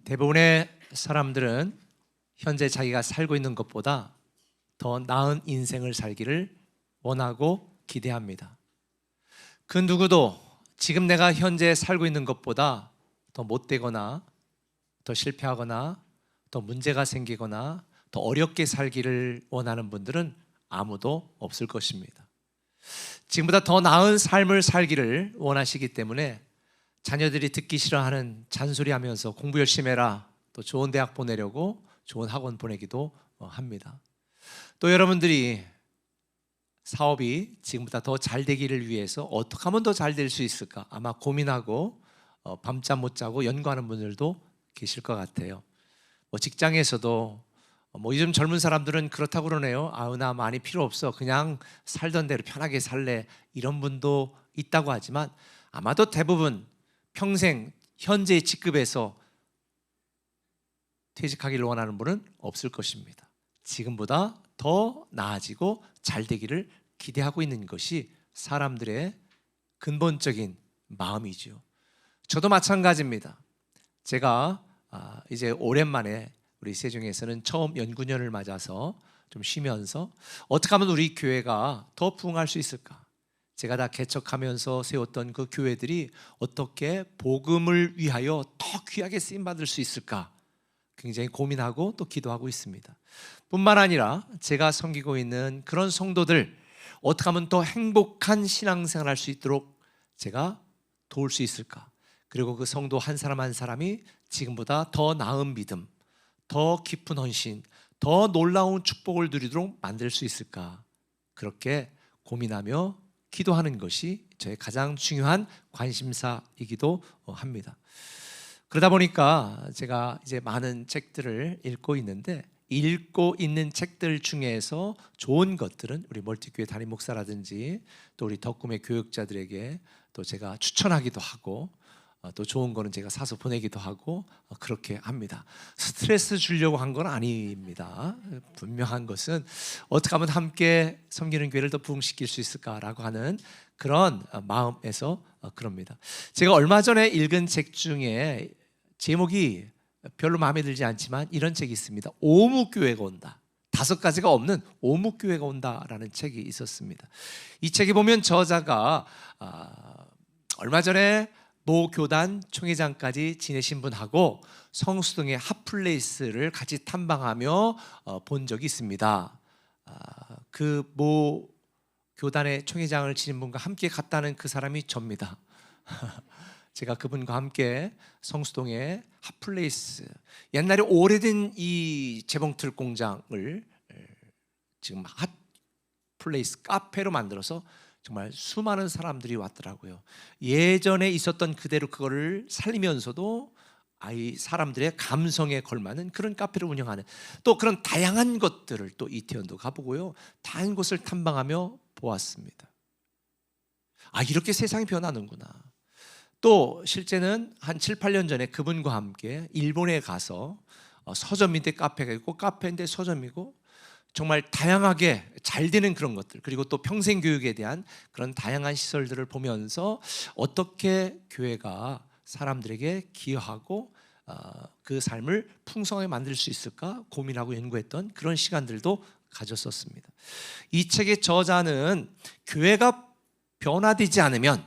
대부분의 사람들은 현재 자기가 살고 있는 것보다 더 나은 인생을 살기를 원하고 기대합니다. 그 누구도 지금 내가 현재 살고 있는 것보다 더 못되거나 더 실패하거나 더 문제가 생기거나 더 어렵게 살기를 원하는 분들은 아무도 없을 것입니다. 지금보다 더 나은 삶을 살기를 원하시기 때문에 자녀들이 듣기 싫어하는 잔소리하면서 공부 열심히 해라, 또 좋은 대학 보내려고 좋은 학원 보내기도 합니다. 또 여러분들이 사업이 지금보다 더 잘 되기를 위해서 어떻게 하면 더 잘 될 수 있을까 아마 고민하고 밤잠 못 자고 연구하는 분들도 계실 것 같아요. 직장에서도 요즘 젊은 사람들은 그렇다고 그러네요. 나 많이 필요 없어, 그냥 살던 대로 편하게 살래, 이런 분도 있다고 하지만 아마도 대부분 평생 현재의 직급에서 퇴직하기를 원하는 분은 없을 것입니다. 지금보다 더 나아지고 잘 되기를 기대하고 있는 것이 사람들의 근본적인 마음이죠. 저도 마찬가지입니다. 제가 이제 오랜만에 우리 세종에서는 처음 연구년을 맞아서 좀 쉬면서 어떻게 하면 우리 교회가 더 부흥할 수 있을까? 제가 다 개척하면서 세웠던 그 교회들이 어떻게 복음을 위하여 더 귀하게 쓰임받을 수 있을까? 굉장히 고민하고 또 기도하고 있습니다. 뿐만 아니라 제가 섬기고 있는 그런 성도들 어떻게 하면 더 행복한 신앙생활을 할 수 있도록 제가 도울 수 있을까? 그리고 그 성도 한 사람 한 사람이 지금보다 더 나은 믿음, 더 깊은 헌신, 더 놀라운 축복을 누리도록 만들 수 있을까? 그렇게 고민하며 기도하는 것이 저의 가장 중요한 관심사이기도 합니다. 그러다 보니까 제가 이제 많은 책들을 읽고 있는데, 읽고 있는 책들 중에서 좋은 것들은 우리 멀티교회 담임 목사라든지 또 우리 덕꿈의 교육자들에게 또 제가 추천하기도 하고, 또 좋은 거는 제가 사서 보내기도 하고 그렇게 합니다. 스트레스 주려고 한 건 아닙니다. 분명한 것은 어떻게 하면 함께 섬기는 교회를 더 부흥시킬 수 있을까라고 하는 그런 마음에서 그럽니다. 제가 얼마 전에 읽은 책 중에 제목이 별로 마음에 들지 않지만 이런 책이 있습니다. 오목교회가 온다. 5가지가 없는 오목교회가 온다라는 책이 있었습니다. 이 책에 보면 저자가 얼마 전에 모 교단 총회장까지 지내신 분하고 성수동의 핫플레이스를 같이 탐방하며 본 적이 있습니다. 그 모 교단의 총회장을 지낸 분과 함께 갔다는 그 사람이 접니다. 제가 그분과 함께 성수동의 핫플레이스, 옛날에 오래된 이 재봉틀 공장을 지금 핫플레이스 카페로 만들어서 정말 수많은 사람들이 왔더라고요. 예전에 있었던 그대로 그거를 살리면서도 사람들의 감성에 걸맞는 그런 카페를 운영하는, 또 그런 다양한 것들을 또 이태원도 가보고요, 다양한 곳을 탐방하며 보았습니다. 이렇게 세상이 변하는구나. 또 실제는 한 7, 8년 전에 그분과 함께 일본에 가서 서점인데 카페가 있고, 카페인데 서점이고, 정말 다양하게 잘 되는 그런 것들, 그리고 또 평생교육에 대한 그런 다양한 시설들을 보면서 어떻게 교회가 사람들에게 기여하고 그 삶을 풍성하게 만들 수 있을까 고민하고 연구했던 그런 시간들도 가졌었습니다. 이 책의 저자는 교회가 변화되지 않으면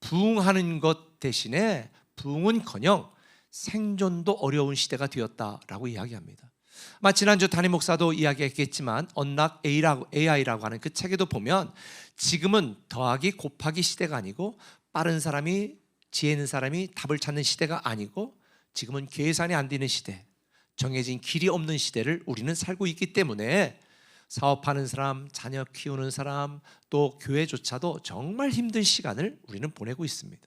부흥하는 것 대신에 부흥은커녕 생존도 어려운 시대가 되었다라고 이야기합니다. 지난주 담임 목사도 이야기했겠지만 언락 AI라고 하는 그 책에도 보면 지금은 더하기 곱하기 시대가 아니고, 빠른 사람이, 지혜 있는 사람이 답을 찾는 시대가 아니고, 지금은 계산이 안 되는 시대, 정해진 길이 없는 시대를 우리는 살고 있기 때문에 사업하는 사람, 자녀 키우는 사람, 또 교회조차도 정말 힘든 시간을 우리는 보내고 있습니다.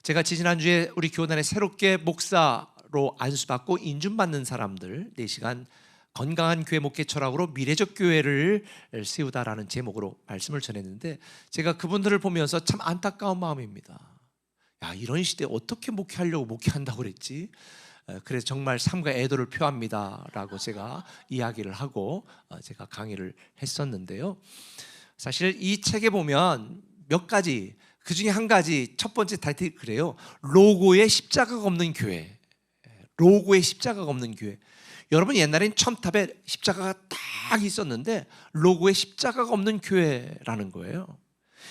제가 지난주에 우리 교단에 새롭게 목사로 안수받고 인준받는 사람들 4시간 건강한 교회 목회 철학으로 미래적 교회를 세우다라는 제목으로 말씀을 전했는데, 제가 그분들을 보면서 참 안타까운 마음입니다. 이런 시대에 어떻게 목회하려고 목회한다고 그랬지? 그래서 정말 삶과 애도를 표합니다 라고 제가 이야기를 하고 제가 강의를 했었는데요, 사실 이 책에 보면 몇 가지, 그 중에 한 가지, 첫 번째 타이틀이 그래요. 로고에 십자가가 없는 교회. 로고에 십자가가 없는 교회. 여러분, 옛날엔 첨탑에 십자가가 딱 있었는데 로고에 십자가가 없는 교회라는 거예요.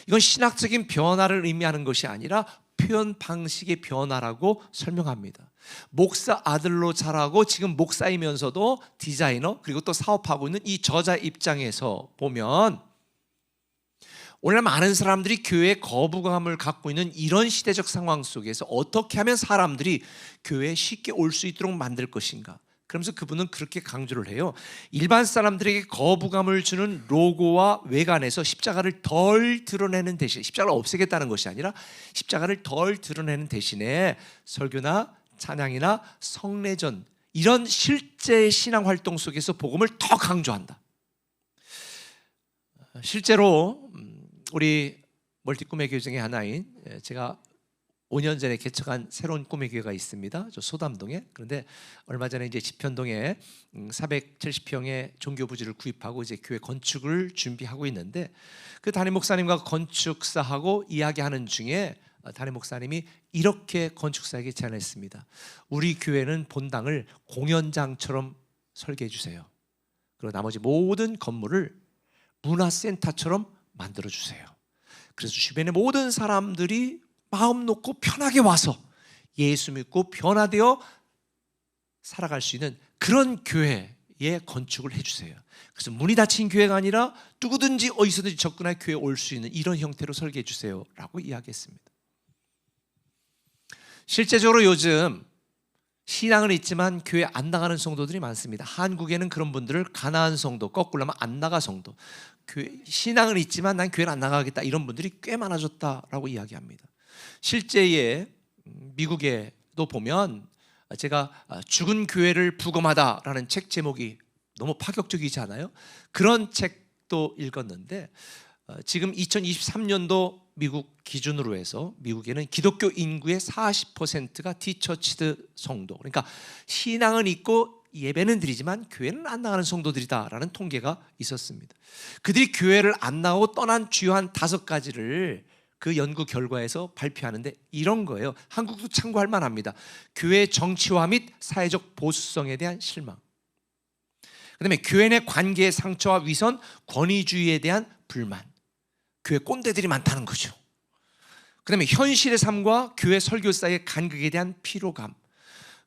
이건 신학적인 변화를 의미하는 것이 아니라 표현 방식의 변화라고 설명합니다. 목사 아들로 자라고 지금 목사이면서도 디자이너 그리고 또 사업하고 있는 이 저자 입장에서 보면, 오늘 많은 사람들이 교회에 거부감을 갖고 있는 이런 시대적 상황 속에서 어떻게 하면 사람들이 교회에 쉽게 올 수 있도록 만들 것인가, 그러면서 그분은 그렇게 강조를 해요. 일반 사람들에게 거부감을 주는 로고와 외관에서 십자가를 덜 드러내는 대신, 십자가를 없애겠다는 것이 아니라 십자가를 덜 드러내는 대신에 설교나 찬양이나 성례전, 이런 실제 신앙 활동 속에서 복음을 더 강조한다. 실제로 우리 멀티 꿈의 교회 중에 하나인, 제가 5년 전에 개척한 새로운 꿈의 교회가 있습니다. 저 소담동에. 그런데 얼마 전에 이제 지편동에 470평의 종교 부지를 구입하고 이제 교회 건축을 준비하고 있는데, 그 담임 목사님과 건축사하고 이야기하는 중에 담임 목사님이 이렇게 건축사에게 제안했습니다. 우리 교회는 본당을 공연장처럼 설계해 주세요. 그리고 나머지 모든 건물을 문화센터처럼 만들어 주세요. 그래서 주변의 모든 사람들이 마음 놓고 편하게 와서 예수 믿고 변화되어 살아갈 수 있는 그런 교회의 건축을 해주세요. 그래서 문이 닫힌 교회가 아니라 누구든지 어디서든지 접근해 교회에 올 수 있는 이런 형태로 설계해 주세요 라고 이야기했습니다. 실제적으로 요즘 신앙은 있지만 교회 안 나가는 성도들이 많습니다. 한국에는 그런 분들을 가나안 성도, 거꾸로 하면 안 나가 성도, 신앙은 있지만 난 교회를 안 나가겠다, 이런 분들이 꽤 많아졌다라고 이야기합니다. 실제에 미국에도 보면, 제가 죽은 교회를 부검하다라는 책 제목이 너무 파격적이지 않아요? 그런 책도 읽었는데, 지금 2023년도 미국 기준으로 해서 미국에는 기독교 인구의 40%가 디처치드 성도, 그러니까 신앙은 있고 예배는 드리지만 교회는 안 나가는 성도들이다라는 통계가 있었습니다. 그들이 교회를 안 나가고 떠난 주요한 5가지를 그 연구 결과에서 발표하는데 이런 거예요. 한국도 참고할 만합니다. 교회 정치화 및 사회적 보수성에 대한 실망, 그 다음에 교회 내 관계의 상처와 위선, 권위주의에 대한 불만, 교회 꼰대들이 많다는 거죠. 그 다음에 현실의 삶과 교회 설교 사이의 간극에 대한 피로감,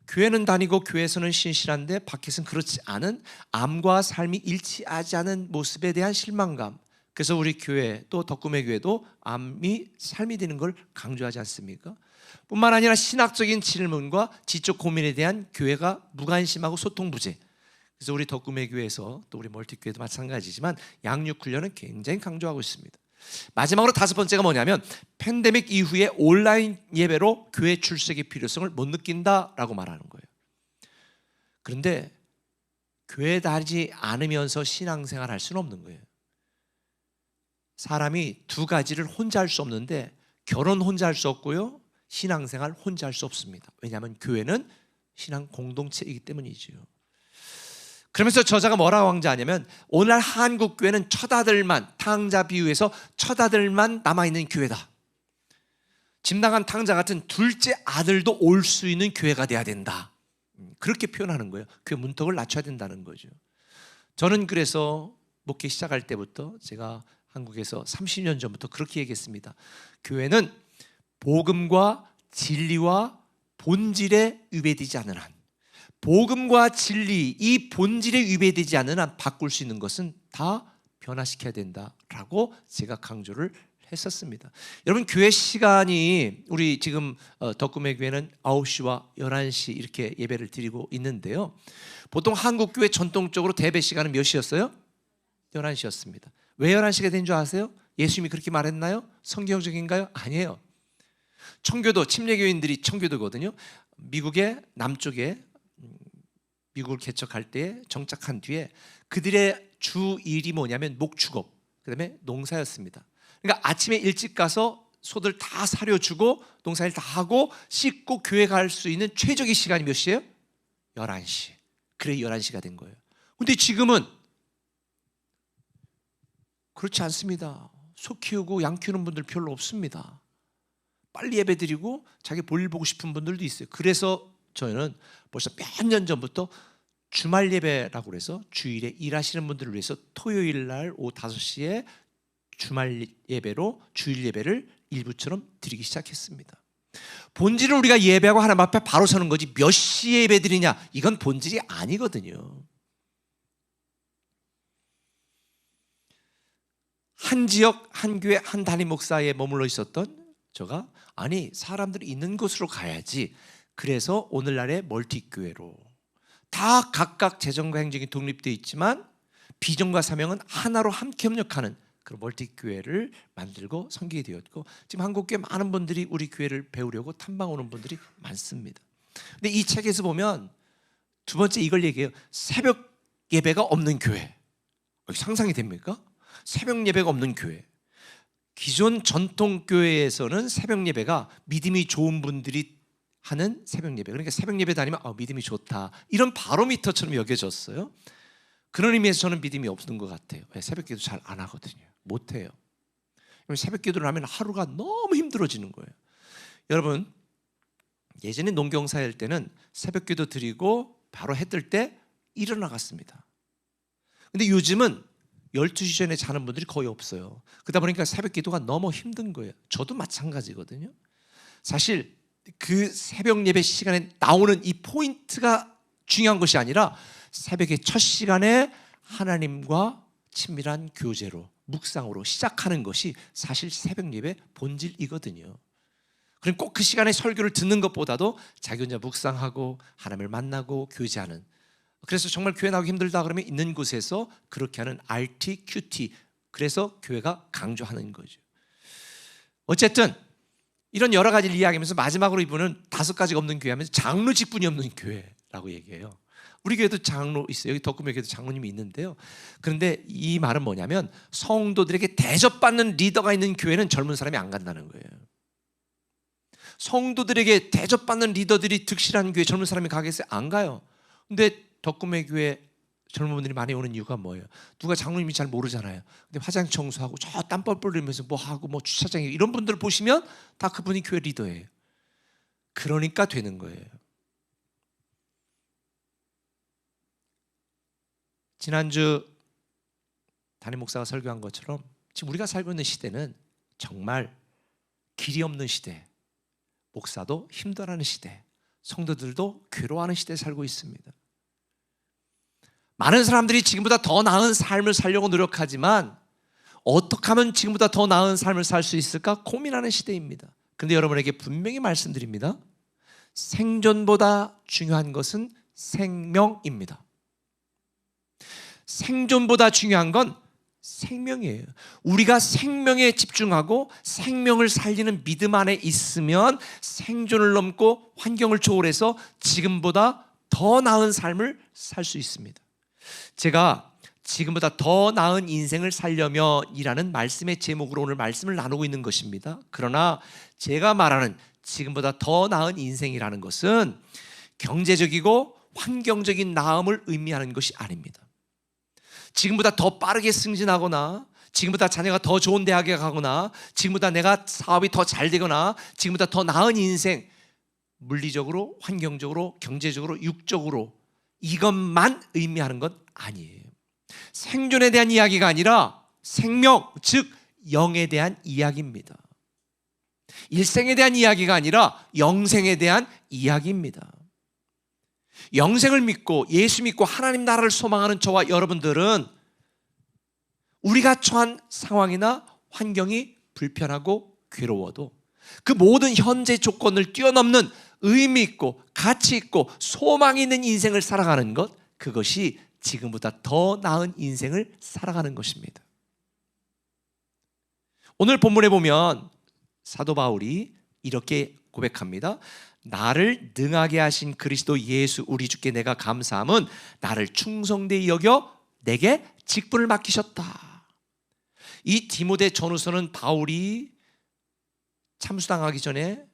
교회는 다니고 교회에서는 신실한데 밖에서는 그렇지 않은 암과 삶이 일치하지 않은 모습에 대한 실망감. 그래서 우리 교회, 또 덕금의 교회도 암이 삶이 되는 걸 강조하지 않습니까? 뿐만 아니라 신학적인 질문과 지적 고민에 대한 교회가 무관심하고 소통 부재. 그래서 우리 덕금의 교회에서, 또 우리 멀티교회도 마찬가지지만 양육 훈련은 굉장히 강조하고 있습니다. 마지막으로 5번째가 뭐냐면, 팬데믹 이후에 온라인 예배로 교회 출석의 필요성을 못 느낀다라고 말하는 거예요. 그런데 교회 다니지 않으면서 신앙생활 할 수는 없는 거예요. 사람이 2가지를 혼자 할 수 없는데, 결혼 혼자 할 수 없고요, 신앙생활 혼자 할 수 없습니다. 왜냐하면 교회는 신앙 공동체이기 때문이지요. 그러면서 저자가 뭐라고 강조하냐면, 오늘 한국 교회는 첫 아들만, 탕자 비유에서 첫 아들만 남아있는 교회다. 집 나간 탕자 같은 둘째 아들도 올 수 있는 교회가 돼야 된다, 그렇게 표현하는 거예요. 교회 문턱을 낮춰야 된다는 거죠. 저는 그래서 목회 시작할 때부터, 제가 한국에서 30년 전부터 그렇게 얘기했습니다. 교회는 복음과 진리와 본질에 위배되지 않는 한, 복음과 진리, 이 본질에 위배되지 않는 한 바꿀 수 있는 것은 다 변화시켜야 된다라고 제가 강조를 했었습니다. 여러분, 교회 시간이, 우리 지금 덕금의 교회는 9시와 11시 이렇게 예배를 드리고 있는데요, 보통 한국 교회 전통적으로 대배 시간은 몇 시였어요? 11시였습니다. 왜 11시가 된 줄 아세요? 예수님이 그렇게 말했나요? 성경적인가요? 아니에요. 청교도, 침례교인들이 청교도거든요. 미국의 남쪽에 미국을 개척할 때 정착한 뒤에 그들의 주 일이 뭐냐면 목축업, 그 다음에 농사였습니다. 그러니까 아침에 일찍 가서 소들 다 사려주고 농사일 다 하고 씻고 교회 갈 수 있는 최적의 시간이 몇 시예요? 11시. 그래 11시가 된 거예요. 근데 지금은 그렇지 않습니다. 소 키우고 양 키우는 분들 별로 없습니다. 빨리 예배 드리고 자기 볼일 보고 싶은 분들도 있어요. 그래서 저는 벌써 몇 년 전부터 주말 예배라고 해서 주일에 일하시는 분들을 위해서 토요일 날 오후 5시에 주말 예배로 주일 예배를 일부처럼 드리기 시작했습니다. 본질은 우리가 예배하고 하나님 앞에 바로 서는 거지 몇 시에 예배 드리냐 이건 본질이 아니거든요. 한 지역, 한 교회, 한 담임 목사에 머물러 있었던 제가 아니 사람들이 있는 곳으로 가야지. 그래서 오늘날의 멀티교회로 다 각각 재정과 행정이 독립되어 있지만 비전과 사명은 하나로 함께 협력하는 그런 멀티교회를 만들고 섬기게 되었고 지금 한국교회 많은 분들이 우리 교회를 배우려고 탐방 오는 분들이 많습니다. 근데 이 책에서 보면 두 번째 이걸 얘기해요. 새벽 예배가 없는 교회. 상상이 됩니까? 새벽 예배가 없는 교회. 기존 전통 교회에서는 새벽 예배가 믿음이 좋은 분들이 하는 새벽 예배. 그러니까 새벽 예배 다니면 믿음이 좋다. 이런 바로미터처럼 여겨졌어요. 그런 의미에서 저는 믿음이 없는 것 같아요. 새벽 기도 잘 안 하거든요. 못 해요. 새벽 기도를 하면 하루가 너무 힘들어지는 거예요. 여러분, 예전에 농경사 할 때는 새벽 기도 드리고 바로 해 뜰 때 일어나갔습니다. 근데 요즘은 12시 전에 자는 분들이 거의 없어요. 그러다 보니까 새벽 기도가 너무 힘든 거예요. 저도 마찬가지거든요. 사실 그 새벽 예배 시간에 나오는 이 포인트가 중요한 것이 아니라 새벽의 첫 시간에 하나님과 친밀한 교제로 묵상으로 시작하는 것이 사실 새벽 예배 본질이거든요. 그럼 꼭 그 시간에 설교를 듣는 것보다도 자기 혼자 묵상하고 하나님을 만나고 교제하는. 그래서 정말 교회 나오기 힘들다 그러면 있는 곳에서 그렇게 하는 RT, QT. 그래서 교회가 강조하는 거죠. 어쨌든 이런 여러 가지를 이야기하면서 마지막으로 이분은 5가지가 없는 교회 하면서 장로 직분이 없는 교회라고 얘기해요. 우리 교회도 장로 있어요. 여기 덕금의 교회도 장로님이 있는데요. 그런데 이 말은 뭐냐면 성도들에게 대접받는 리더가 있는 교회는 젊은 사람이 안 간다는 거예요. 성도들에게 대접받는 리더들이 득실한 교회 젊은 사람이 가겠어요? 안 가요. 근데 덕금의 교회 젊은 분들이 많이 오는 이유가 뭐예요? 누가 장로님이 잘 모르잖아요. 근데 화장 청소하고 저 땀 뻘뻘 흘리면서 뭐 하고 뭐 주차장에 이런 분들 보시면 다 그분이 교회 리더예요. 그러니까 되는 거예요. 지난주 담임 목사가 설교한 것처럼 지금 우리가 살고 있는 시대는 정말 길이 없는 시대, 목사도 힘들어하는 시대, 성도들도 괴로워하는 시대에 살고 있습니다. 많은 사람들이 지금보다 더 나은 삶을 살려고 노력하지만 어떻게 하면 지금보다 더 나은 삶을 살 수 있을까 고민하는 시대입니다. 그런데 여러분에게 분명히 말씀드립니다. 생존보다 중요한 것은 생명입니다. 생존보다 중요한 건 생명이에요. 우리가 생명에 집중하고 생명을 살리는 믿음 안에 있으면 생존을 넘고 환경을 초월해서 지금보다 더 나은 삶을 살 수 있습니다. 제가 지금보다 더 나은 인생을 살려며 이라는 말씀의 제목으로 오늘 말씀을 나누고 있는 것입니다. 그러나 제가 말하는 지금보다 더 나은 인생이라는 것은 경제적이고 환경적인 나음을 의미하는 것이 아닙니다. 지금보다 더 빠르게 승진하거나 지금보다 자녀가 더 좋은 대학에 가거나 지금보다 내가 사업이 더 잘 되거나 지금보다 더 나은 인생, 물리적으로, 환경적으로, 경제적으로, 육적으로 이것만 의미하는 건 아니에요. 생존에 대한 이야기가 아니라 생명, 즉 영에 대한 이야기입니다. 일생에 대한 이야기가 아니라 영생에 대한 이야기입니다. 영생을 믿고 예수 믿고 하나님 나라를 소망하는 저와 여러분들은 우리가 처한 상황이나 환경이 불편하고 괴로워도 그 모든 현재 조건을 뛰어넘는 의미 있고 가치 있고 소망이 있는 인생을 살아가는 것, 그것이 지금보다 더 나은 인생을 살아가는 것입니다. 오늘 본문에 보면 사도 바울이 이렇게 고백합니다. 나를 능하게 하신 그리스도 예수 우리 주께 내가 감사함은 나를 충성되이 여겨 내게 직분을 맡기셨다. 이 디모데 전후서는 바울이 참수당하기 전에,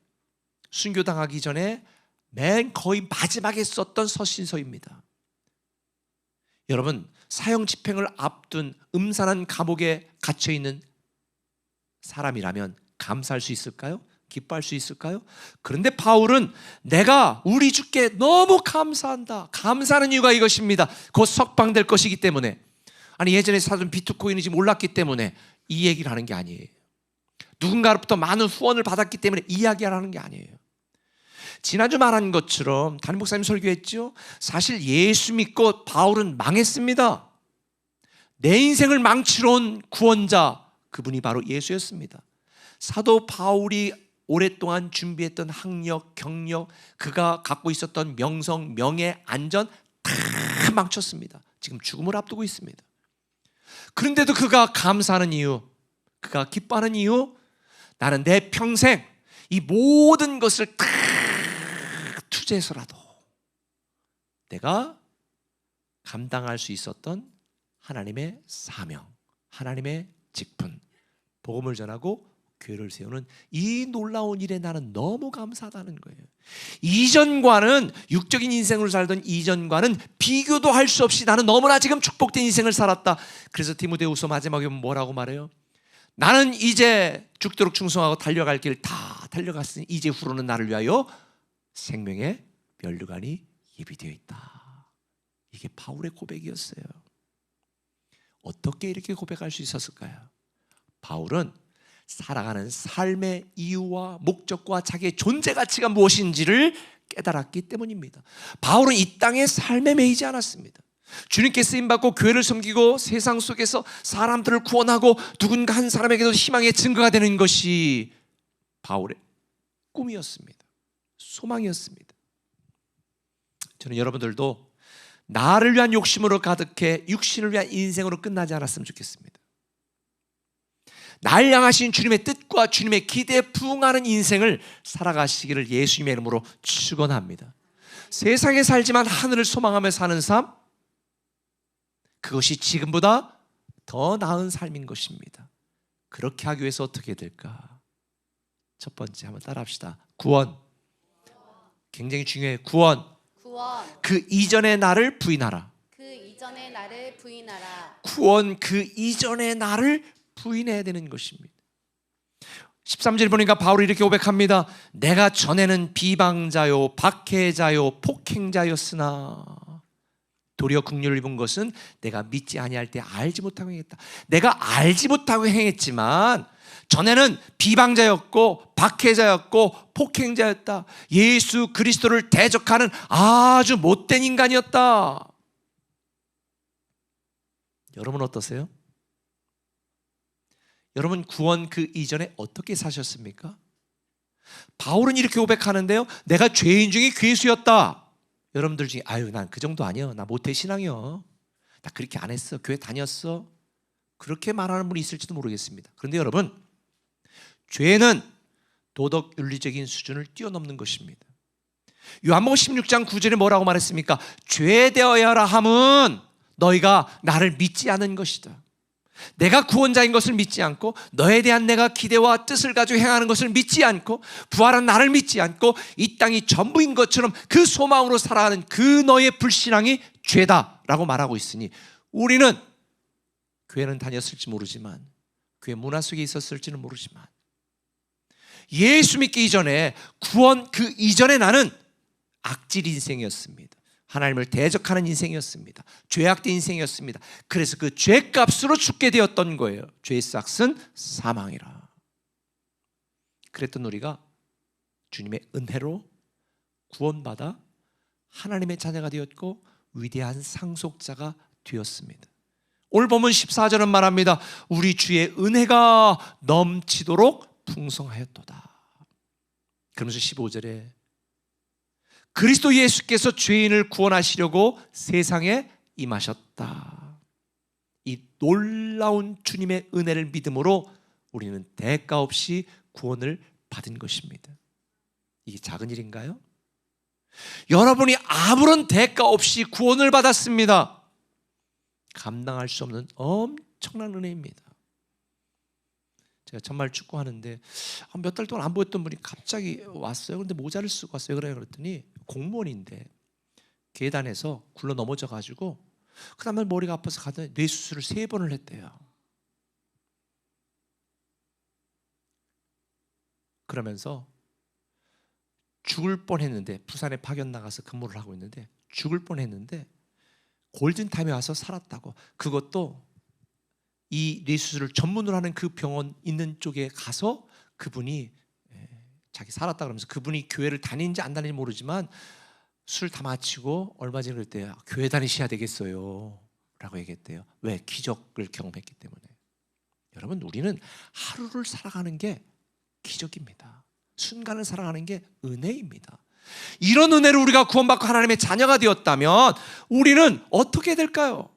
순교당하기 전에 맨 거의 마지막에 썼던 서신서입니다. 여러분, 사형 집행을 앞둔 음산한 감옥에 갇혀있는 사람이라면 감사할 수 있을까요? 기뻐할 수 있을까요? 그런데 바울은 내가 우리 주께 너무 감사한다. 감사하는 이유가 이것입니다. 곧 석방될 것이기 때문에. 아니 예전에 사둔 비트코인인지 몰랐기 때문에 이 얘기를 하는 게 아니에요. 누군가로부터 많은 후원을 받았기 때문에 이야기하는 게 아니에요. 지난주 말한 것처럼 담임 목사님 설교했죠. 사실 예수 믿고 바울은 망했습니다. 내 인생을 망치러 온 구원자, 그분이 바로 예수였습니다. 사도 바울이 오랫동안 준비했던 학력, 경력, 그가 갖고 있었던 명성, 명예, 안전 다 망쳤습니다. 지금 죽음을 앞두고 있습니다. 그런데도 그가 감사하는 이유, 그가 기뻐하는 이유, 나는 내 평생 이 모든 것을 다 투자해서라도 내가 감당할 수 있었던 하나님의 사명, 하나님의 직분, 복음을 전하고 교회를 세우는 이 놀라운 일에 나는 너무 감사하다는 거예요. 이전과는, 육적인 인생으로 살던 이전과는 비교도 할 수 없이 나는 너무나 지금 축복된 인생을 살았다. 그래서 디모데후서 마지막에 뭐라고 말해요? 나는 이제 죽도록 충성하고 달려갈 길 다 달려갔으니 이제 후로는 나를 위하여 생명의 면류관이 예비되어 있다. 이게 바울의 고백이었어요. 어떻게 이렇게 고백할 수 있었을까요? 바울은 살아가는 삶의 이유와 목적과 자기의 존재 가치가 무엇인지를 깨달았기 때문입니다. 바울은 이 땅의 삶에 매이지 않았습니다. 주님께 쓰임받고 교회를 섬기고 세상 속에서 사람들을 구원하고 누군가 한 사람에게도 희망의 증거가 되는 것이 바울의 꿈이었습니다. 소망이었습니다. 저는 여러분들도 나를 위한 욕심으로 가득해 육신을 위한 인생으로 끝나지 않았으면 좋겠습니다. 날 향하신 주님의 뜻과 주님의 기대에 부응하는 인생을 살아가시기를 예수님의 이름으로 축원합니다. 세상에 살지만 하늘을 소망하며 사는 삶, 그것이 지금보다 더 나은 삶인 것입니다. 그렇게 하기 위해서 어떻게 될까? 첫 번째 한번 따라합시다. 구원. 굉장히 중요해요. 구원. 그 이전의 나를 부인하라. 그 이전의 나를 부인하라. 구원, 그 이전의 나를 부인해야 되는 것입니다. 13절 보니까 바울이 이렇게 고백합니다. 내가 전에는 비방자요 박해자요 폭행자였으나 도리어 긍휼을 입은 것은 내가 믿지 아니할 때 알지 못하고 행했다. 내가 알지 못하고 행했지만 전에는 비방자였고 박해자였고 폭행자였다. 예수 그리스도를 대적하는 아주 못된 인간이었다. 여러분 어떠세요? 여러분 구원 그 이전에 어떻게 사셨습니까? 바울은 이렇게 고백하는데요. 내가 죄인 중에 괴수였다. 여러분들 중에 아유 난 그 정도 아니야. 나 모태신앙이요. 나 그렇게 안 했어. 교회 다녔어. 그렇게 말하는 분이 있을지도 모르겠습니다. 그런데 여러분 죄는 도덕 윤리적인 수준을 뛰어넘는 것입니다. 요한복음 16장 9절에 뭐라고 말했습니까? 죄되어야라 함은 너희가 나를 믿지 않은 것이다. 내가 구원자인 것을 믿지 않고 너에 대한 내가 기대와 뜻을 가지고 행하는 것을 믿지 않고 부활한 나를 믿지 않고 이 땅이 전부인 것처럼 그 소망으로 살아가는 그 너의 불신앙이 죄다라고 말하고 있으니 우리는 교회는 다녔을지 모르지만 교회 문화 속에 있었을지는 모르지만 예수 믿기 이전에 구원 그 이전에 나는 악질 인생이었습니다. 하나님을 대적하는 인생이었습니다. 죄악된 인생이었습니다. 그래서 그 죄값으로 죽게 되었던 거예요. 죄의 삭은 사망이라. 그랬던 우리가 주님의 은혜로 구원받아 하나님의 자녀가 되었고 위대한 상속자가 되었습니다. 오늘 본문 14절은 말합니다. 우리 주의 은혜가 넘치도록 풍성하였도다. 그러면서 15절에 그리스도 예수께서 죄인을 구원하시려고 세상에 임하셨다. 이 놀라운 주님의 은혜를 믿음으로 우리는 대가 없이 구원을 받은 것입니다. 이게 작은 일인가요? 여러분이 아무런 대가 없이 구원을 받았습니다. 감당할 수 없는 엄청난 은혜입니다. 제가 정말 축구하는데 몇 달 동안 안 보였던 분이 갑자기 왔어요. 그런데 모자를 쓰고 왔어요. 그랬더니 공무원인데 계단에서 굴러 넘어져가지고 그 다음에 머리가 아파서 가더니 뇌수술을 3번을 했대요. 그러면서 죽을 뻔했는데, 부산에 파견 나가서 근무를 하고 있는데 죽을 뻔했는데 골든타임에 와서 살았다고. 그것도 이 뇌수술을 전문으로 하는 그 병원 있는 쪽에 가서 그분이 자기 살았다 그러면서, 그분이 교회를 다니는지 안 다니는지 모르지만 술 다 마치고 얼마 전에 그럴 때 교회 다니셔야 되겠어요 라고 얘기했대요. 왜? 기적을 경험했기 때문에. 여러분, 우리는 하루를 살아가는 게 기적입니다. 순간을 살아가는 게 은혜입니다. 이런 은혜를 우리가 구원받고 하나님의 자녀가 되었다면 우리는 어떻게 될까요?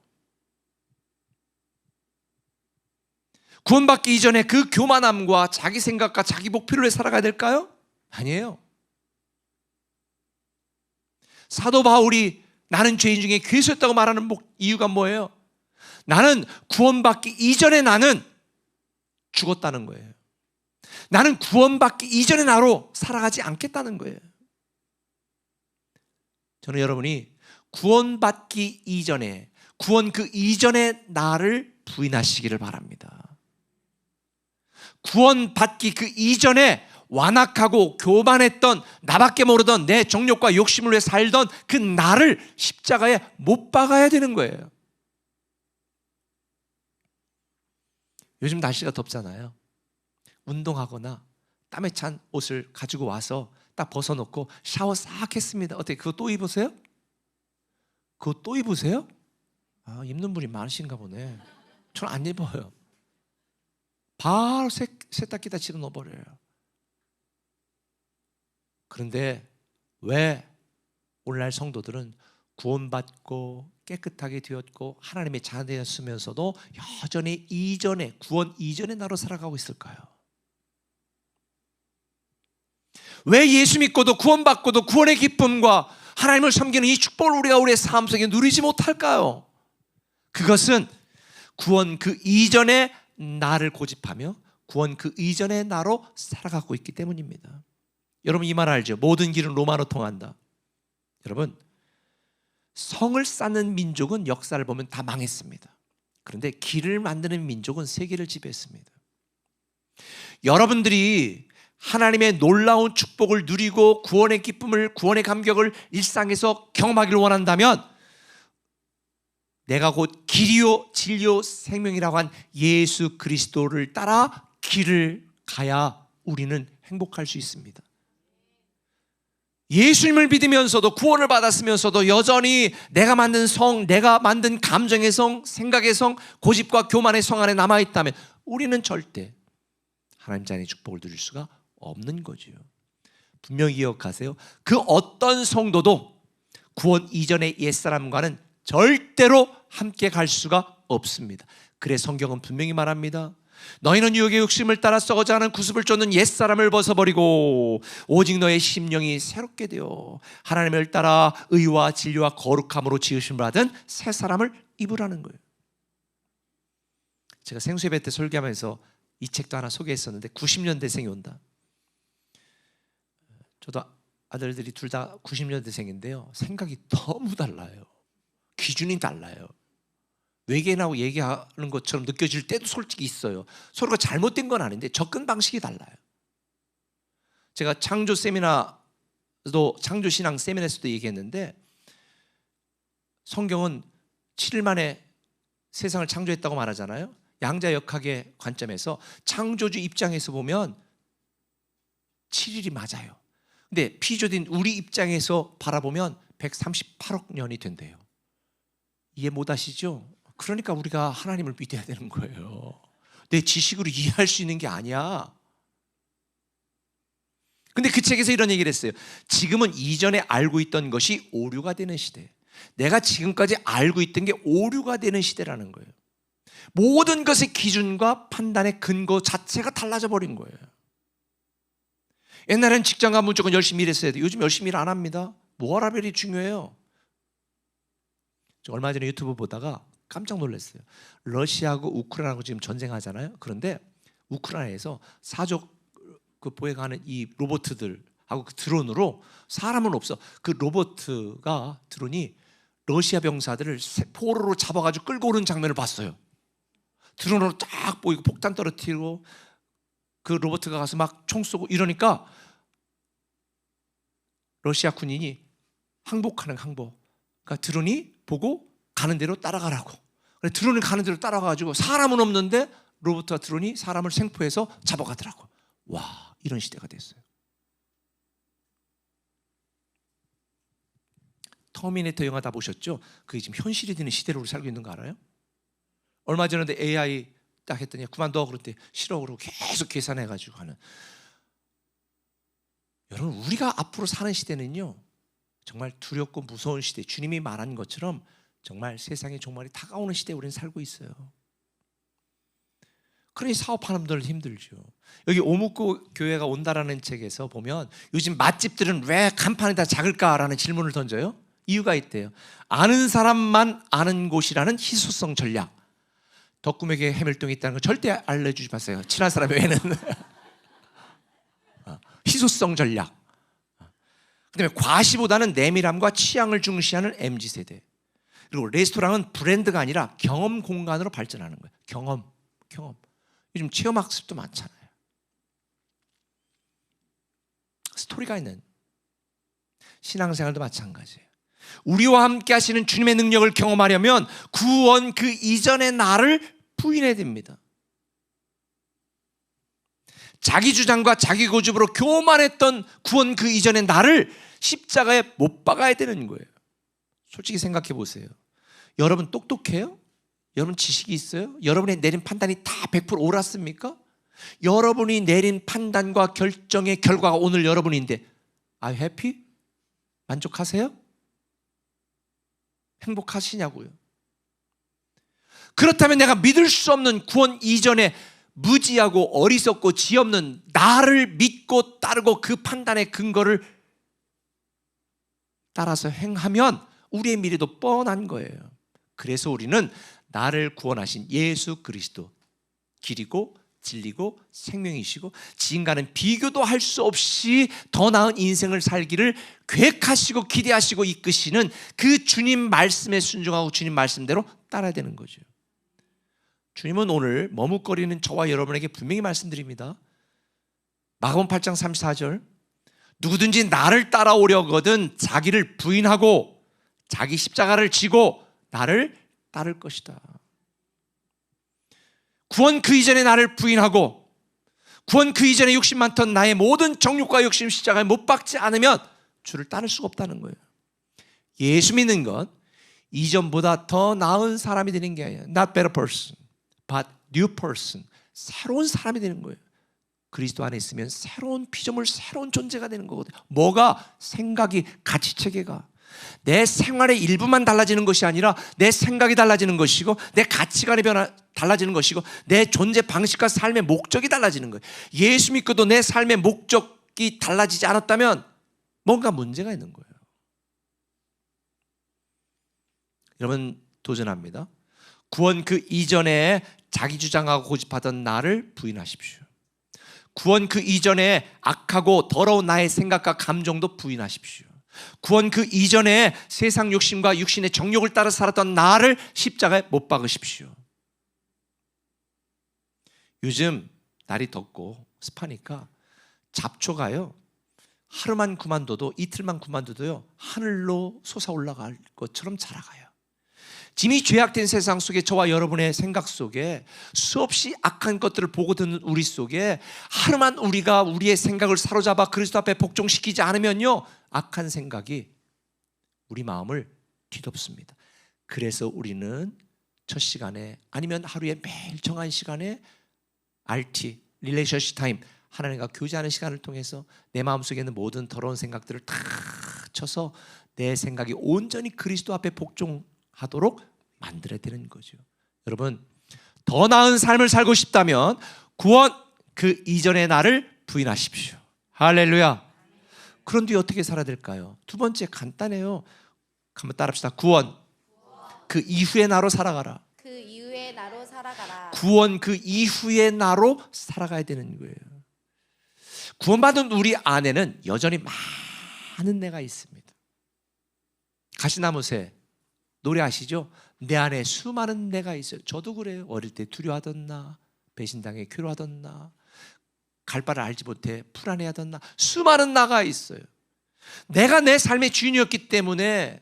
구원받기 이전에 그 교만함과 자기 생각과 자기 목표를 위해 살아가야 될까요? 아니에요. 사도 바울이 나는 죄인 중에 괴수였다고 말하는 이유가 뭐예요? 나는 구원받기 이전에 나는 죽었다는 거예요. 나는 구원받기 이전의 나로 살아가지 않겠다는 거예요. 저는 여러분이 구원받기 이전에, 구원 그 이전의 나를 부인하시기를 바랍니다. 구원받기 그 이전에 완악하고 교만했던, 나밖에 모르던 내 정욕과 욕심을 위해 살던 그 나를 십자가에 못 박아야 되는 거예요. 요즘 날씨가 덥잖아요. 운동하거나 땀에 찬 옷을 가지고 와서 딱 벗어놓고 샤워 싹 했습니다. 어떻게 그거 또 입으세요? 그거 또 입으세요? 아, 입는 분이 많으신가 보네. 저는 안 입어요. 바로 세탁기에다 집어 넣어버려요. 그런데 왜 오늘날 성도들은 구원받고 깨끗하게 되었고 하나님의 자녀였으면서도 여전히 구원 이전의 나로 살아가고 있을까요? 왜 예수 믿고도 구원받고도 구원의 기쁨과 하나님을 섬기는 이 축복을 우리가 우리의 삶 속에 누리지 못할까요? 그것은 구원 그 이전의 나를 고집하며 구원 그 이전의 나로 살아가고 있기 때문입니다. 여러분, 이 말 알죠? 모든 길은 로마로 통한다. 여러분, 성을 쌓는 민족은 역사를 보면 다 망했습니다. 그런데 길을 만드는 민족은 세계를 지배했습니다. 여러분들이 하나님의 놀라운 축복을 누리고 구원의 기쁨을, 구원의 감격을 일상에서 경험하기를 원한다면 내가 곧 길이요 진리요 생명이라고 한 예수 그리스도를 따라 길을 가야 우리는 행복할 수 있습니다. 예수님을 믿으면서도 구원을 받았으면서도 여전히 내가 만든 성, 내가 만든 감정의 성, 생각의 성, 고집과 교만의 성 안에 남아있다면 우리는 절대 하나님 자녀의 축복을 누릴 수가 없는 거죠. 분명히 기억하세요. 그 어떤 성도도 구원 이전의 옛사람과는 절대로 함께 갈 수가 없습니다. 그래 성경은 분명히 말합니다. 너희는 유혹의 욕심을 따라 썩어져 가는 구습을 쫓는 옛사람을 벗어버리고 오직 너의 심령이 새롭게 되어 하나님을 따라 의와 진리와 거룩함으로 지으심을 받은 새 사람을 입으라는 거예요. 제가 생수예배 때 설교하면서 이 책도 하나 소개했었는데 90년대생이 온다. 저도 아들들이 둘 다 90년대생인데요 생각이 너무 달라요. 기준이 달라요. 외계인하고 얘기하는 것처럼 느껴질 때도 솔직히 있어요. 서로가 잘못된 건 아닌데 접근 방식이 달라요. 제가 창조 세미나도, 창조 신앙 세미나에서도 얘기했는데 성경은 7일 만에 세상을 창조했다고 말하잖아요. 양자역학의 관점에서 창조주 입장에서 보면 7일이 맞아요. 근데 피조된 우리 입장에서 바라보면 138억 년이 된대요. 이해 못 하시죠? 그러니까 우리가 하나님을 믿어야 되는 거예요. 내 지식으로 이해할 수 있는 게 아니야. 근데 그 책에서 이런 얘기를 했어요. 지금은 이전에 알고 있던 것이 오류가 되는 시대. 내가 지금까지 알고 있던 게 오류가 되는 시대라는 거예요. 모든 것의 기준과 판단의 근거 자체가 달라져 버린 거예요. 옛날에는 직장 가면 무조건 열심히 일했어야 돼요. 요즘 열심히 일 안 합니다. 워라밸이 중요해요. 저 얼마 전에 유튜브 보다가 깜짝 놀랐어요. 러시아하고 우크라이나하고 지금 전쟁하잖아요. 그런데 우크라이나에서 사족 그 보행하는 이 로봇들하고 그 드론으로, 사람은 없어, 그 드론이 러시아 병사들을 포로로 잡아가지고 끌고 오는 장면을 봤어요. 드론으로 딱 보이고 폭탄 떨어뜨리고 그 로버트가 가서 막 총 쏘고 이러니까 러시아 군인이 항복. 그러니까 드론이 보고 가는 대로 따라가라고. 드론이 가는 대로 따라가가지고 사람은 없는데 로버트와 드론이 사람을 생포해서 잡아가더라고. 와, 이런 시대가 됐어요. 터미네이터 영화 다 보셨죠? 그게 지금 현실이 되는 시대로 우리 살고 있는 거 알아요? 얼마 전에 AI 딱 했더니 그만둬 그랬더니 싫어 그러고 계속 계산해가지고 하는. 여러분, 우리가 앞으로 사는 시대는요 정말 두렵고 무서운 시대, 주님이 말한 것처럼 정말 세상의 종말이 다가오는 시대에 우리는 살고 있어요. 그러니 사업하는 분들 힘들죠. 여기 오목구 교회가 온다라는 책에서 보면 요즘 맛집들은 왜 간판이 다 작을까라는 질문을 던져요. 이유가 있대요. 아는 사람만 아는 곳이라는 희소성 전략. 덕구에게 해밀동이 있다는 거 절대 알려주지 마세요. 친한 사람 외에는. 희소성 전략. 그다음에 과시보다는 내밀함과 취향을 중시하는 MZ세대. 그리고 레스토랑은 브랜드가 아니라 경험 공간으로 발전하는 거예요. 경험. 요즘 체험학습도 많잖아요. 스토리가 있는 신앙생활도 마찬가지예요. 우리와 함께 하시는 주님의 능력을 경험하려면 구원 그 이전의 나를 부인해야 됩니다. 자기 주장과 자기 고집으로 교만했던 구원 그 이전의 나를 십자가에 못 박아야 되는 거예요. 솔직히 생각해 보세요. 여러분 똑똑해요? 여러분 지식이 있어요? 여러분이 내린 판단이 다 100% 옳았습니까? 여러분이 내린 판단과 결정의 결과가 오늘 여러분인데 Are you happy? 만족하세요? 행복하시냐고요? 그렇다면 내가 믿을 수 없는 구원 이전에 무지하고 어리석고 지 없는 나를 믿고 따르고 그 판단의 근거를 따라서 행하면 우리의 미래도 뻔한 거예요. 그래서 우리는 나를 구원하신 예수 그리스도 길이고 진리고 생명이시고 지금과는 비교도 할 수 없이 더 나은 인생을 살기를 계획하시고 기대하시고 이끄시는 그 주님 말씀에 순종하고 주님 말씀대로 따라야 되는 거죠. 주님은 오늘 머뭇거리는 저와 여러분에게 분명히 말씀드립니다. 마가복음 8장 34절 누구든지 나를 따라오려거든 자기를 부인하고 자기 십자가를 지고 나를 따를 것이다. 구원 그 이전에 나를 부인하고 구원 그 이전에 욕심 많던 나의 모든 정욕과 욕심 십자가에 못 박지 않으면 주를 따를 수가 없다는 거예요. 예수 믿는 건 이전보다 더 나은 사람이 되는 게 아니에요. Not better person, but new person. 새로운 사람이 되는 거예요. 그리스도 안에 있으면 새로운 피조물, 새로운 존재가 되는 거거든요. 뭐가? 생각이, 가치체계가. 내 생활의 일부만 달라지는 것이 아니라 내 생각이 달라지는 것이고 내 가치관이 달라지는 것이고 내 존재 방식과 삶의 목적이 달라지는 거예요. 예수 믿고도 내 삶의 목적이 달라지지 않았다면 뭔가 문제가 있는 거예요. 여러분 도전합니다. 구원 그 이전에 자기 주장하고 고집하던 나를 부인하십시오. 구원 그 이전에 악하고 더러운 나의 생각과 감정도 부인하십시오. 구원 그 이전에 세상 욕심과 육신의 정욕을 따라 살았던 나를 십자가에 못 박으십시오. 요즘 날이 덥고 습하니까 잡초가요 하루만 그만둬도 이틀만 그만둬도요 하늘로 솟아올라갈 것처럼 자라가요. 이미 죄악된 세상 속에 저와 여러분의 생각 속에 수없이 악한 것들을 보고 듣는 우리 속에 하루만 우리가 우리의 생각을 사로잡아 그리스도 앞에 복종시키지 않으면요 악한 생각이 우리 마음을 뒤덮습니다. 그래서 우리는 첫 시간에 아니면 하루에 매일 정한 시간에 RT, 릴레이션십 타임, 하나님과 교제하는 시간을 통해서 내 마음속에 있는 모든 더러운 생각들을 다 쳐서 내 생각이 온전히 그리스도 앞에 복종하도록 만들어야 되는 거죠. 여러분 더 나은 삶을 살고 싶다면 구원 그 이전의 나를 부인하십시오. 할렐루야. 그런데 어떻게 살아야 될까요? 두 번째 간단해요. 한번 따라합시다. 구원 그 이후의 나로 살아가라. 그 이후에 나로 살아가라. 구원 그 이후의 나로 살아가야 되는 거예요. 구원받은 우리 안에는 여전히 많은 내가 있습니다. 가시나무새 노래 아시죠? 내 안에 수많은 내가 있어요. 저도 그래요. 어릴 때 두려워하던 나, 배신당해 괴로워하던 나, 갈 바를 알지 못해 불안해하던 나, 수많은 나가 있어요. 내가 내 삶의 주인이었기 때문에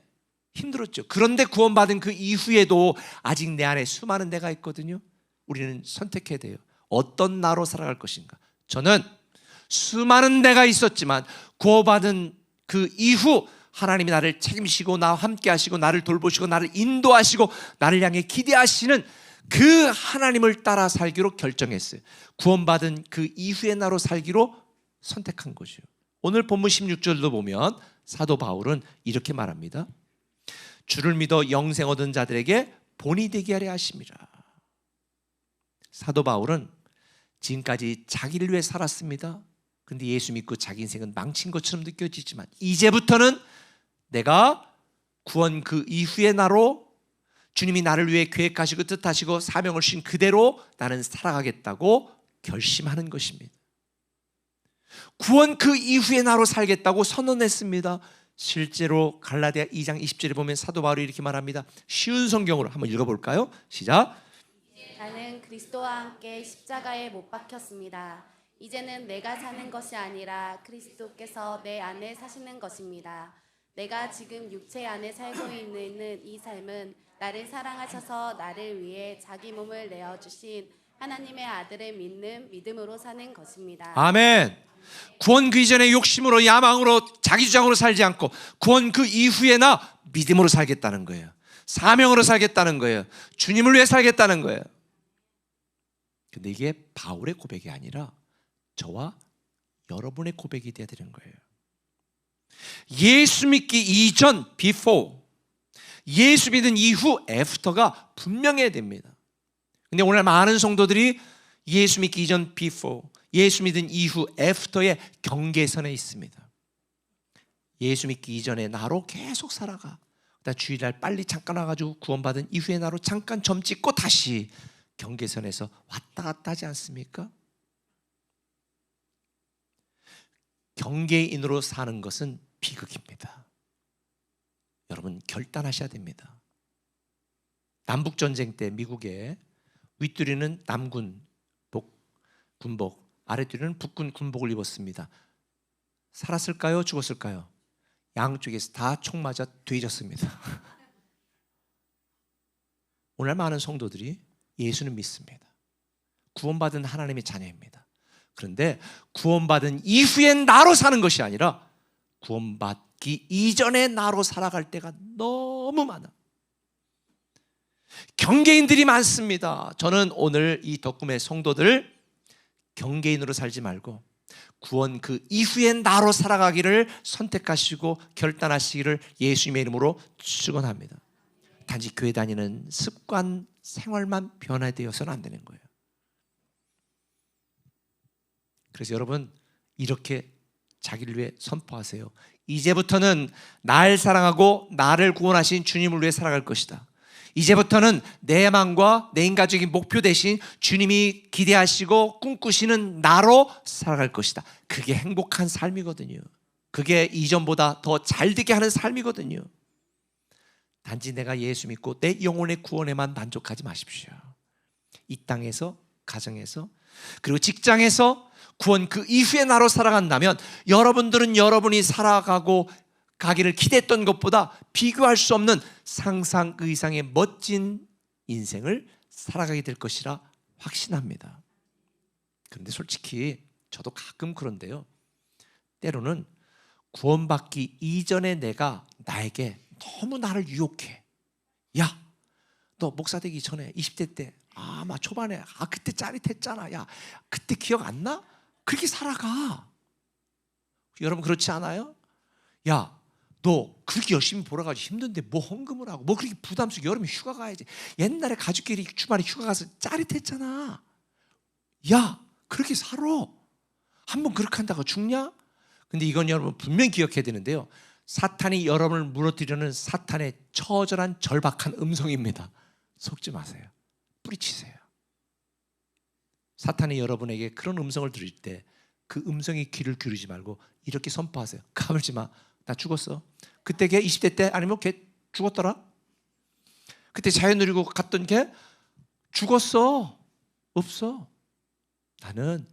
힘들었죠. 그런데 구원받은 그 이후에도 아직 내 안에 수많은 내가 있거든요. 우리는 선택해야 돼요. 어떤 나로 살아갈 것인가. 저는 수많은 내가 있었지만 구원받은 그 이후 하나님이 나를 책임지고 나와 함께 하시고 나를 돌보시고 나를 인도하시고 나를 향해 기대하시는 그 하나님을 따라 살기로 결정했어요. 구원받은 그 이후의 나로 살기로 선택한 거죠. 오늘 본문 16절도 보면 사도 바울은 이렇게 말합니다. 주를 믿어 영생 얻은 자들에게 본이 되게 하려 하심이라. 사도 바울은 지금까지 자기를 위해 살았습니다. 근데 예수 믿고 자기 인생은 망친 것처럼 느껴지지만 이제부터는 내가 구원 그 이후의 나로 주님이 나를 위해 계획하시고 뜻하시고 사명을 주신 그대로 나는 살아가겠다고 결심하는 것입니다. 구원 그 이후의 나로 살겠다고 선언했습니다. 실제로 갈라디아 2장 20절에 보면 사도 바울이 이렇게 말합니다. 쉬운 성경으로 한번 읽어볼까요? 시작. 나는 그리스도와 함께 십자가에 못 박혔습니다. 이제는 내가 사는 것이 아니라 그리스도께서 내 안에 사시는 것입니다. 내가 지금 육체 안에 살고 있는 이 삶은 나를 사랑하셔서 나를 위해 자기 몸을 내어주신 하나님의 아들을 믿는 믿음으로 사는 것입니다. 아멘. 구원 그 이전에 욕심으로 야망으로 자기 주장으로 살지 않고 구원 그 이후에 나 믿음으로 살겠다는 거예요. 사명으로 살겠다는 거예요. 주님을 위해 살겠다는 거예요. 근데 이게 바울의 고백이 아니라 저와 여러분의 고백이 되어야 되는 거예요. 예수 믿기 이전 before, 예수 믿은 이후 after가 분명해야 됩니다. 근데 오늘 많은 성도들이 예수 믿기 이전 before, 예수 믿은 이후 after의 경계선에 있습니다. 예수 믿기 이전에 나로 계속 살아가. 그다음 주일날 빨리 잠깐 와가지고 구원받은 이후에 나로 잠깐 점 찍고 다시 경계선에서 왔다 갔다 하지 않습니까? 경계인으로 사는 것은 비극입니다. 여러분 결단하셔야 됩니다. 남북전쟁 때 미국의 윗두리는 남군 군복, 아랫두리는 북군 군복을 입었습니다. 살았을까요? 죽었을까요? 양쪽에서 다 총 맞아 뒤졌습니다. 오늘 많은 성도들이 예수는 믿습니다. 구원받은 하나님의 자녀입니다. 그런데 구원받은 이후에 나로 사는 것이 아니라 구원받기 이전에 나로 살아갈 때가 너무 많아. 경계인들이 많습니다. 저는 오늘 이 덕금의 성도들 경계인으로 살지 말고 구원 그 이후에 나로 살아가기를 선택하시고 결단하시기를 예수님의 이름으로 축원합니다. 단지 교회 다니는 습관 생활만 변화되어서는 안 되는 거예요. 그래서 여러분 이렇게 자기를 위해 선포하세요. 이제부터는 날 사랑하고 나를 구원하신 주님을 위해 살아갈 것이다. 이제부터는 내 마음과 내 인간적인 목표 대신 주님이 기대하시고 꿈꾸시는 나로 살아갈 것이다. 그게 행복한 삶이거든요. 그게 이전보다 더 잘되게 하는 삶이거든요. 단지 내가 예수 믿고 내 영혼의 구원에만 만족하지 마십시오. 이 땅에서, 가정에서, 그리고 직장에서 구원 그 이후에 나로 살아간다면 여러분들은 여러분이 살아가고 가기를 기대했던 것보다 비교할 수 없는 상상 그 이상의 멋진 인생을 살아가게 될 것이라 확신합니다. 그런데 솔직히 저도 가끔 그런데요. 때로는 구원받기 이전에 내가 나에게 너무 나를 유혹해. 야, 너 목사 되기 전에 20대 때 막 초반에 그때 짜릿했잖아. 야, 그때 기억 안 나? 그렇게 살아가. 여러분 그렇지 않아요? 야, 너 그렇게 열심히 벌어가지고 힘든데 뭐 헌금을 하고 뭐 그렇게 부담스럽게 여름에 휴가 가야지. 옛날에 가족끼리 주말에 휴가 가서 짜릿했잖아. 야, 그렇게 살아. 한번 그렇게 한다고 죽냐? 근데 이건 여러분 분명히 기억해야 되는데요. 사탄이 여러분을 무너뜨리려는 사탄의 처절한 절박한 음성입니다. 속지 마세요. 뿌리치세요. 사탄이 여러분에게 그런 음성을 들을 때 그 음성에 귀를 기울이지 말고 이렇게 선포하세요. 까불지 마. 나 죽었어. 그때 걔 20대 때 아니면 걔 죽었더라. 그때 자연 누리고 갔던 걔 죽었어. 없어. 나는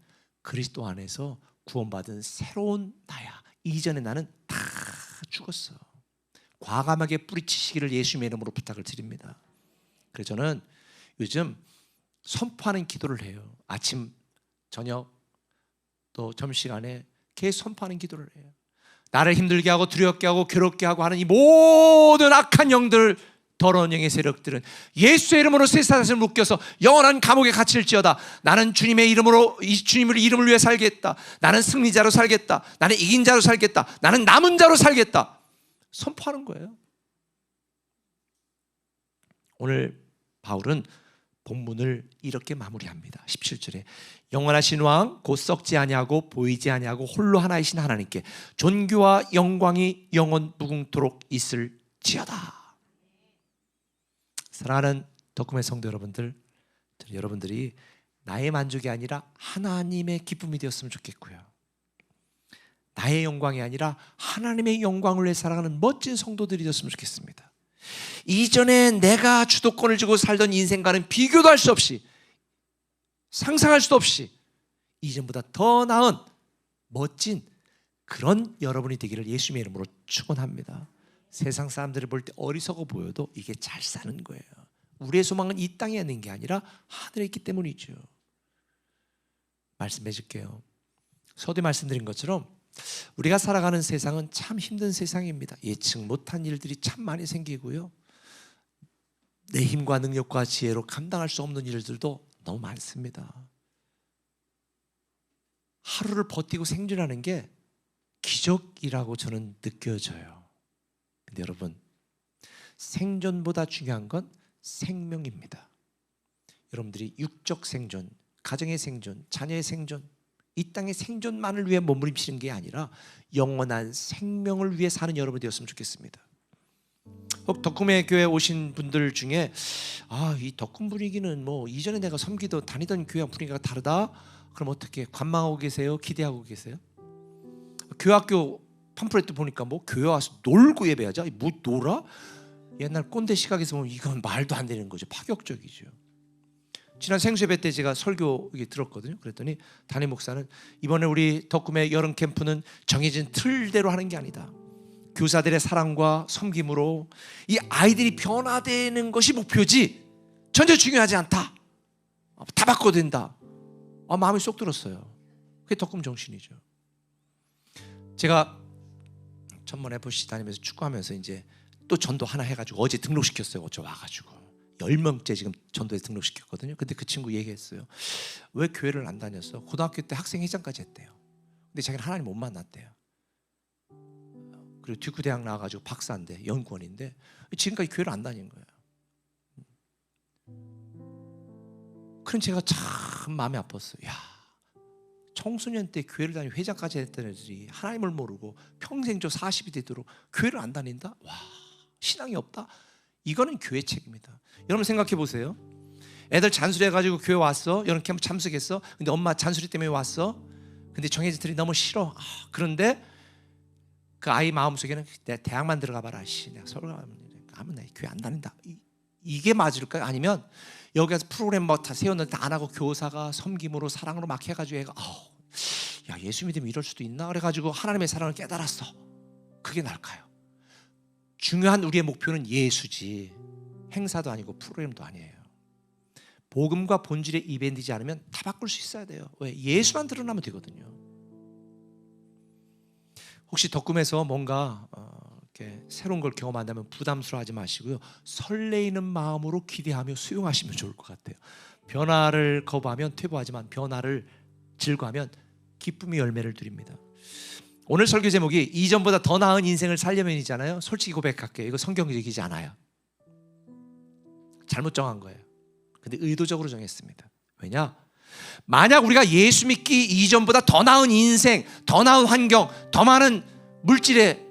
그리스도 안에서 구원받은 새로운 나야. 이전의 나는 다 죽었어. 과감하게 뿌리치시기를 예수님의 이름으로 부탁을 드립니다. 그래서 저는 요즘 선포하는 기도를 해요. 아침, 저녁, 또 점심시간에 계속 선포하는 기도를 해요. 나를 힘들게 하고 두렵게 하고 괴롭게 하고 하는 이 모든 악한 영들, 더러운 영의 세력들은 예수의 이름으로 쇠사슬을 묶여서 영원한 감옥에 갇힐지어다. 나는 주님의 이름으로, 주님의 이름을 위해 살겠다. 나는 승리자로 살겠다. 나는 이긴 자로 살겠다. 나는 남은 자로 살겠다. 선포하는 거예요. 오늘 바울은 본문을 이렇게 마무리합니다. 17절에 영원하신 왕 곧 썩지 아니하고 보이지 아니하고 홀로 하나이신 하나님께 존귀와 영광이 영원 무궁토록 있을지어다. 사랑하는 덕금의 성도 여러분들, 여러분들이 나의 만족이 아니라 하나님의 기쁨이 되었으면 좋겠고요, 나의 영광이 아니라 하나님의 영광을 위해 살아가는 멋진 성도들이 되었으면 좋겠습니다. 이전에 내가 주도권을 쥐고 살던 인생과는 비교도 할 수 없이, 상상할 수도 없이 이전보다 더 나은 멋진 그런 여러분이 되기를 예수님의 이름으로 축원합니다. 세상 사람들을 볼 때 어리석어 보여도 이게 잘 사는 거예요. 우리의 소망은 이 땅에 있는 게 아니라 하늘에 있기 때문이죠. 말씀해 줄게요. 서두에 말씀드린 것처럼 우리가 살아가는 세상은 참 힘든 세상입니다. 예측 못한 일들이 참 많이 생기고요, 내 힘과 능력과 지혜로 감당할 수 없는 일들도 너무 많습니다. 하루를 버티고 생존하는 게 기적이라고 저는 느껴져요. 근데 여러분, 생존보다 중요한 건 생명입니다. 여러분들이 육적 생존, 가정의 생존, 자녀의 생존, 이 땅의 생존만을 위해 몸부림치는 게 아니라 영원한 생명을 위해 사는 여러분이 되었으면 좋겠습니다. 혹 덕금의 교회 오신 분들 중에 이 덕금 분위기는 뭐 이전에 내가 섬기던 다니던 교회 분위기가 다르다. 그럼 어떻게 관망하고 계세요? 기대하고 계세요? 교학교 팜플렛도 보니까 뭐 교회 와서 놀고 예배하자. 뭐 놀아? 옛날 꼰대 시각에서 보면 이건 말도 안 되는 거죠. 파격적이죠. 지난 생수예배 때 제가 설교 들었거든요. 그랬더니 담임 목사는 이번에 우리 덕금의 여름 캠프는 정해진 틀대로 하는 게 아니다. 교사들의 사랑과 섬김으로 이 아이들이 변화되는 것이 목표지 전혀 중요하지 않다. 다 바꿔야 된다. 마음이 쏙 들었어요. 그게 덕금 정신이죠. 제가 전문 FC 다니면서 축구하면서 이제 또 전도 하나 해가지고 어제 등록시켰어요. 어제 와가지고 10명째 지금 전도에 등록시켰거든요. 근데 그 친구 얘기했어요. 왜 교회를 안 다녔어? 고등학교 때 학생회장까지 했대요. 근데 자기는 하나님 못 만났대요. 그리고 듀크 대학 나와가지고 박사인데, 연구원인데 지금까지 교회를 안 다닌 거예요. 그럼 제가 참 마음이 아팠어요. 야, 청소년 때 교회를 다니고 회장까지 했던 애들이 하나님을 모르고 평생 저 40이 되도록 교회를 안 다닌다? 와, 신앙이 없다? 이거는 교회 책임이다. 여러분 생각해 보세요. 애들 잔소리해가지고 교회 왔어. 여름 캠프 참석했어. 근데 엄마 잔소리 때문에 왔어. 근데 정해진 틀이 너무 싫어. 그런데 그 아이 마음속에는 내가 대학만 들어가 봐라. 내가 서울 가면 나 교회 안 다닌다. 이게 맞을까요? 아니면 여기 가서 프로그램 뭐 다 세웠는데 안 하고 교사가 섬김으로 사랑으로 막 해가지고 애가 야, 예수 믿으면 이럴 수도 있나? 그래가지고 하나님의 사랑을 깨달았어. 그게 나을까요? 중요한 우리의 목표는 예수지, 행사도 아니고 프로그램도 아니에요. 복음과 본질의 이벤트이지 않으면 다 바꿀 수 있어야 돼요. 왜? 예수만 드러나면 되거든요. 혹시 덕금에서 뭔가 이렇게 새로운 걸 경험한다면 부담스러워하지 마시고요, 설레이는 마음으로 기대하며 수용하시면 좋을 것 같아요. 변화를 거부하면 퇴보하지만 변화를 즐거워하면 기쁨의 열매를 드립니다. 오늘 설교 제목이 이전보다 더 나은 인생을 살려면이잖아요. 솔직히 고백할게요. 이거 성경적이지 않아요. 잘못 정한 거예요. 근데 의도적으로 정했습니다. 왜냐? 만약 우리가 예수 믿기 이전보다 더 나은 인생, 더 나은 환경, 더 많은 물질의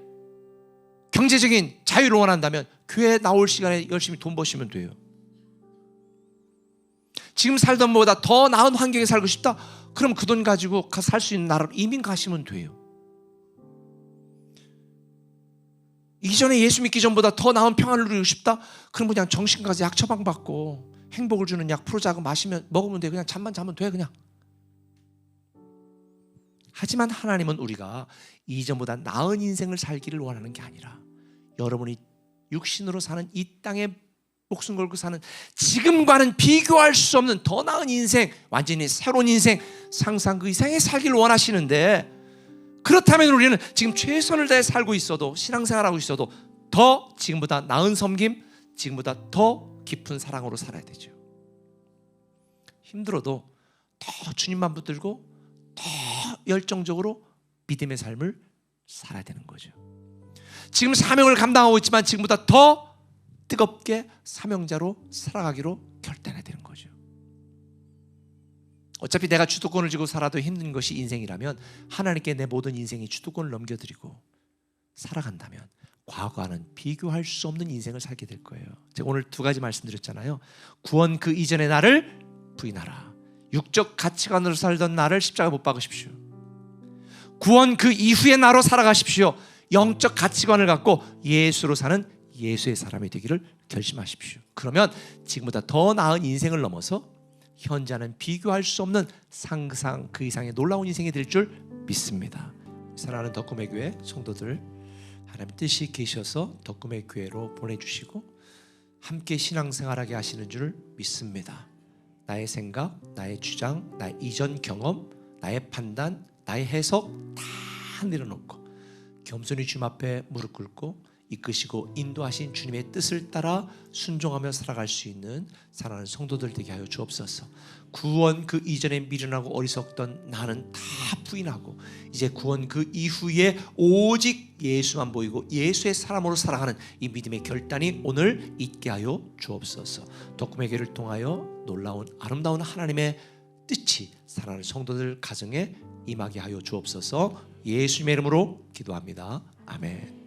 경제적인 자유를 원한다면 교회에 나올 시간에 열심히 돈 버시면 돼요. 지금 살던 것보다 더 나은 환경에 살고 싶다? 그럼 그 돈 가지고 살 수 있는 나라로 이민 가시면 돼요. 이전에 예수 믿기 전보다 더 나은 평안을 누리고 싶다? 그럼 그냥 정신과지 약 처방받고 행복을 주는 약 프로자금 마시면 먹으면 돼. 그냥 잠만 자면 돼. 그냥 하지만 하나님은 우리가 이전보다 나은 인생을 살기를 원하는 게 아니라 여러분이 육신으로 사는 이 땅에 목숨 걸고 사는 지금과는 비교할 수 없는 더 나은 인생, 완전히 새로운 인생, 상상 그 이상의 살기를 원하시는데, 그렇다면 우리는 지금 최선을 다해 살고 있어도, 신앙생활하고 있어도 더 지금보다 나은 섬김, 지금보다 더 깊은 사랑으로 살아야 되죠. 힘들어도 더 주님만 붙들고 더 열정적으로 믿음의 삶을 살아야 되는 거죠. 지금 사명을 감당하고 있지만 지금보다 더 뜨겁게 사명자로 살아가기로 결단해야 되는 거죠. 어차피 내가 주도권을 쥐고 살아도 힘든 것이 인생이라면 하나님께 내 모든 인생의 주도권을 넘겨드리고 살아간다면 과거와는 비교할 수 없는 인생을 살게 될 거예요. 제가 오늘 두 가지 말씀드렸잖아요. 구원 그 이전의 나를 부인하라. 육적 가치관으로 살던 나를 십자가에 못 박으십시오. 구원 그 이후의 나로 살아가십시오. 영적 가치관을 갖고 예수로 사는 예수의 사람이 되기를 결심하십시오. 그러면 지금보다 더 나은 인생을 넘어서 현재는 비교할 수 없는 상상 그 이상의 놀라운 인생이 될 줄 믿습니다. 사랑하는 덕금의 교회 성도들, 하나님 뜻이 계셔서 덕금의 교회로 보내주시고 함께 신앙생활하게 하시는 줄 믿습니다. 나의 생각, 나의 주장, 나의 이전 경험, 나의 판단, 나의 해석 다 내려놓고 겸손히 주님 앞에 무릎 꿇고 이끄시고 인도하신 주님의 뜻을 따라 순종하며 살아갈 수 있는 사랑하는 성도들 되게 하여 주옵소서. 구원 그 이전에 미련하고 어리석던 나는 다 부인하고 이제 구원 그 이후에 오직 예수만 보이고 예수의 사람으로 살아가는 이 믿음의 결단이 오늘 있게 하여 주옵소서. 덕금의 교회를 통하여 놀라운 아름다운 하나님의 뜻이 사랑하는 성도들 가정에 임하게 하여 주옵소서. 예수님의 이름으로 기도합니다. 아멘.